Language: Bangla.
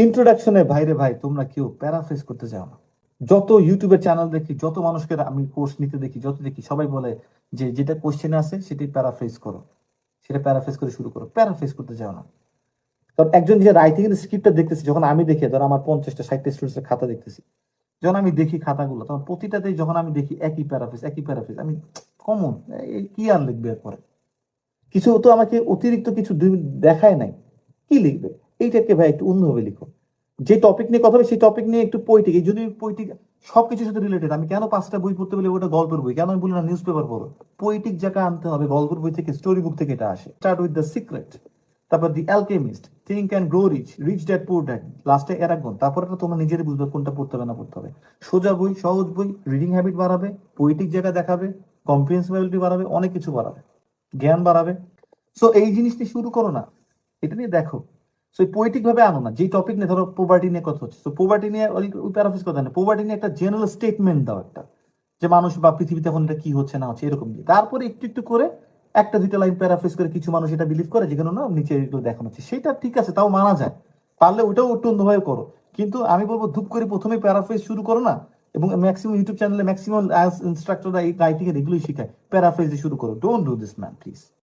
ইন্ট্রোডাকশনে ভাইরে ভাই তোমরা কেউ প্যারাফ্রেজ করতে চাও না। যত ইউটিউবের চ্যানেল দেখি, যত মানুষকে আমি কোর্স নিতে দেখি, যত দেখি সবাই বলে যে যেটা কোশ্চেনে আছে সেটাই প্যারাফ্রেজ করো, সেটা প্যারাফ্রেজ করে শুরু করো। প্যারাফ্রেজ করতে চাও না। কারণ একজন যে রাইটিং এর স্ক্রিপ্টটা দেখতেছি, যখন আমি দেখি, ধর আমার 50টা 60টা স্টুডেন্টসের খাতা দেখতেছি, যখন আমি দেখি খাতাগুলো, তখন প্রতিটাতেই যখন আমি দেখি একই প্যারাফ্রেজ একই প্যারাফ্রেজ, আমি কমন কি আর লিখবে এরপরে? কিছু তো আমাকে অতিরিক্ত কিছু দেখায় নাই, কি লিখবে? এইটাকে ভাই একটু অন্যভাবে লিখো। যে টপিক নিয়ে কথা হবে সেই টপিক নিয়ে একটু পোয়েটিক, এই যদি পোয়েটিক সবকিছুর সাথে রিলেটেড, আমি কেন 5টা বই পড়তে বলি ওটা গল্পের বই, কেন আমি বলি না নিউজ পেপার পড়ো? পোয়েটিক জায়গা আনতে হবে, গল্পের বই থেকে, স্টোরি বুক থেকে এটা আসে। স্টার্ট উইথ দ্য সিক্রেট, তারপর the alchemist, think and grow rich, rich dad poor dad, লাস্টে এরাগন। তারপর এটা তোমরা নিজেরই বুঝবে কোনটা পড়তে হবে না পড়তে হবে। সোজা বই, সহজ বই, রিডিং হ্যাবিট বাড়াবে, পোয়েটিক জায়গা দেখাবে, কম্প্রিহেন্সিবিলিটি বাড়াবে, অনেক কিছু বাড়াবে, জ্ঞান বাড়াবে। সো এই জিনিসটি শুরু করো না, এটা নিয়ে দেখো। সো পোয়েটিক ভাবে আনো না। যে টপিক নিয়ে, ধরো পোভার্টি নিয়ে কথা হচ্ছে, তো পোভার্টি নিয়ে ওই প্যারাফ্রেজ কথা না, পোভার্টি নিয়ে একটা জেনারেল স্টেটমেন্ট দাও একটা, যে মানুষ বা পৃথিবীতে এখন এটা কি হচ্ছে না হচ্ছে এরকম দিয়ে, তারপরে একটু একটু করে একটা দুইটা লাইন প্যারাফ্রেজ করে কিছু মানুষ এটা বিলিভ করে, যেখানে না নিচে এগুলো দেখানো হচ্ছে, সেটা ঠিক আছে, তাও মানা যায়। পারলে ওটাও একটু অন্যভাবে করো। কিন্তু আমি বলবো ধূপ করে প্রথমে প্যারাফ্রেজ শুরু করো না। এবং ম্যাক্সিমাম ইউটিউব চ্যানেলে ম্যাক্সিমাম ইনস্ট্রাক্টররা এই রাইটিং এর এগুলোই শিখায়, প্যারাফ্রেজ দিয়ে শুরু করো। Don't do this man, please.